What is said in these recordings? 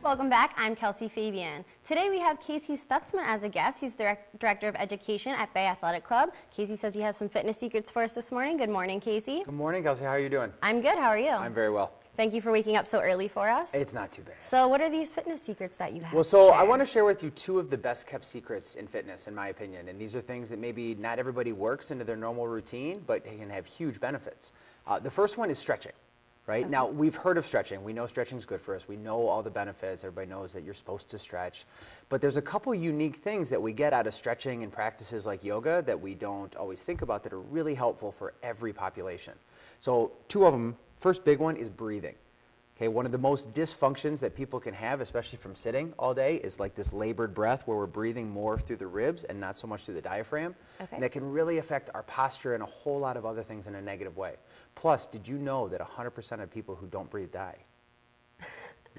Welcome back. I'm Kelsey Fabian. Today we have Casey Stutzman as a guest. He's Director of Education at Bay Athletic Club. Casey says he has some fitness secrets for us this morning. Good morning, Casey. Good morning, Kelsey. How are you doing? I'm good. How are you? I'm very well. Thank you for waking up so early for us. It's not too bad. So what are these fitness secrets that you have Well, so I want to share with you two of the best kept secrets in fitness, in my opinion. And these are things that maybe not everybody works into their normal routine, but can have huge benefits. The first one is stretching. Right? Okay. Now, we've heard of stretching. We know stretching is good for us. We know all the benefits. Everybody knows that you're supposed to stretch. But there's a couple unique things that we get out of stretching and practices like yoga that we don't always think about that are really helpful for every population. So two of them, first big one is breathing. Okay, one of the most dysfunctions that people can have, especially from sitting all day, is like this labored breath where we're breathing more through the ribs and not so much through the diaphragm. Okay. And that can really affect our posture and a whole lot of other things in a negative way. Plus, did you know that 100% of people who don't breathe die?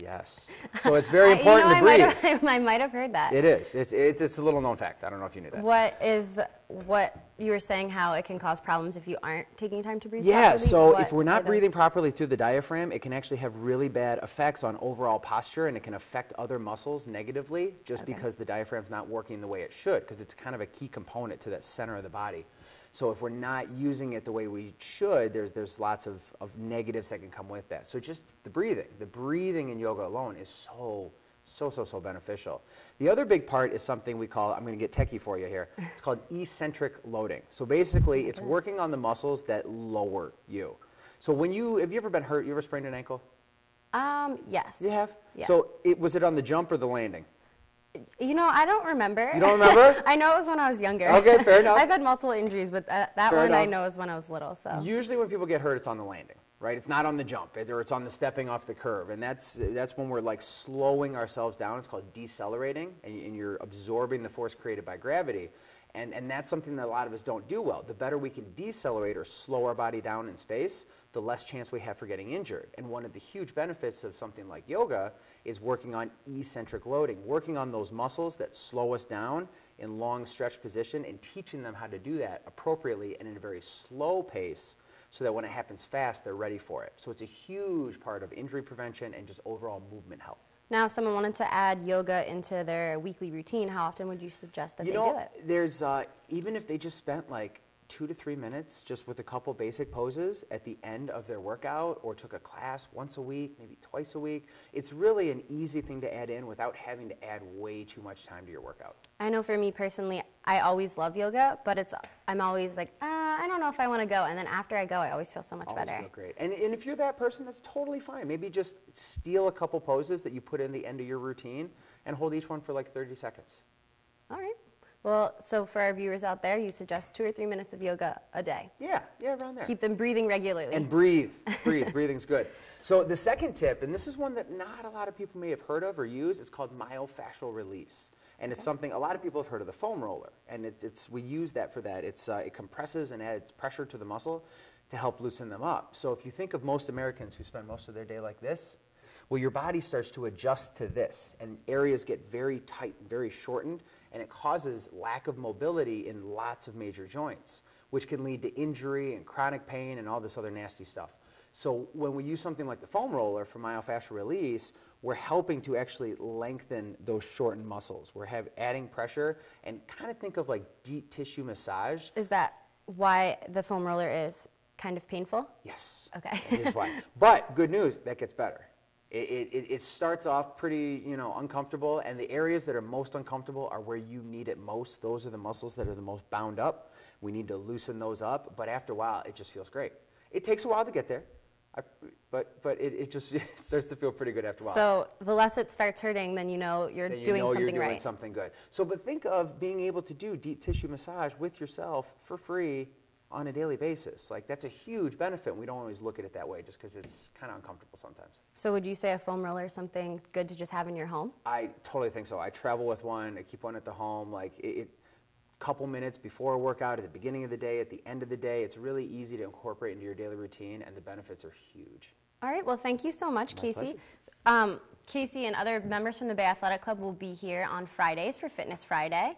Yes. So it's very important to breathe. I might have heard that. It is. It's a little known fact. I don't know if you knew that. What you were saying, how it can cause problems if you aren't taking time to breathe properly? properly? So if we're not breathing properly through the diaphragm, it can actually have really bad effects on overall posture, and it can affect other muscles negatively just because the diaphragm's not working the way it should, because it's kind of a key component to that center of the body. So if we're not using it the way we should, there's lots of negatives that can come with that. So just the breathing in yoga alone is so beneficial. The other big part is something we call, I'm going to get techie for you here, it's called eccentric loading. So basically it's working on the muscles that lower you. So have you ever been hurt? You ever sprained an ankle? Yes. You have? Yeah. So was it on the jump or the landing? You know, I don't remember. You don't remember? I know it was when I was younger. Okay, fair enough. I've had multiple injuries, but that one I know is when I was little. So usually when people get hurt, it's on the landing, right? It's not on the jump, or it's on the stepping off the curve, and that's when we're like slowing ourselves down. It's called decelerating, and you're absorbing the force created by gravity, and that's something that a lot of us don't do well. The better we can decelerate or slow our body down in space, the less chance we have for getting injured. And one of the huge benefits of something like yoga is working on eccentric loading, working on those muscles that slow us down in long stretch position and teaching them how to do that appropriately and in a very slow pace so that when it happens fast, they're ready for it. So it's a huge part of injury prevention and just overall movement health. Now, if someone wanted to add yoga into their weekly routine, how often would you suggest that they do it? There's, even if they just spent like 2 to 3 minutes just with a couple basic poses at the end of their workout, or took a class once a week, maybe twice a week, it's really an easy thing to add in without having to add way too much time to your workout. I know for me personally, I always love yoga, but I'm always like, I don't know if I want to go. And then after I go, I always feel so much better. Feel great. And if you're that person, that's totally fine. Maybe just steal a couple poses that you put in the end of your routine and hold each one for like 30 seconds. All right. Well, so for our viewers out there, you suggest 2 or 3 minutes of yoga a day. Yeah, around there. Keep them breathing regularly. And breathe. Breathing's good. So the second tip, and this is one that not a lot of people may have heard of or use, it's called myofascial release. And it's something, a lot of people have heard of the foam roller, and we use that for that. It compresses and adds pressure to the muscle to help loosen them up. So if you think of most Americans who spend most of their day like this, well, your body starts to adjust to this, and areas get very tight, very shortened, and it causes lack of mobility in lots of major joints, which can lead to injury and chronic pain and all this other nasty stuff. So when we use something like the foam roller for myofascial release, we're helping to actually lengthen those shortened muscles. We're adding pressure, and kind of think of like deep tissue massage. Is that why the foam roller is kind of painful? Yes. Okay. That is why. But good news, that gets better. It starts off pretty, uncomfortable, and the areas that are most uncomfortable are where you need it most. Those are the muscles that are the most bound up. We need to loosen those up, but after a while, it just feels great. It takes a while to get there, but it just starts to feel pretty good after a while. So the less it starts hurting, then you know you're doing something right. You're doing something good. So, but think of being able to do deep tissue massage with yourself for free on a daily basis. Like, that's a huge benefit. We don't always look at it that way just because it's kind of uncomfortable sometimes. So would you say a foam roller is something good to just have in your home? I totally think so. I travel with one. I keep one at the home. Like, couple minutes before a workout, at the beginning of the day, at the end of the day. It's really easy to incorporate into your daily routine, and the benefits are huge. All right. Well, thank you so much, Casey. Casey and other members from the Bay Athletic Club will be here on Fridays for Fitness Friday.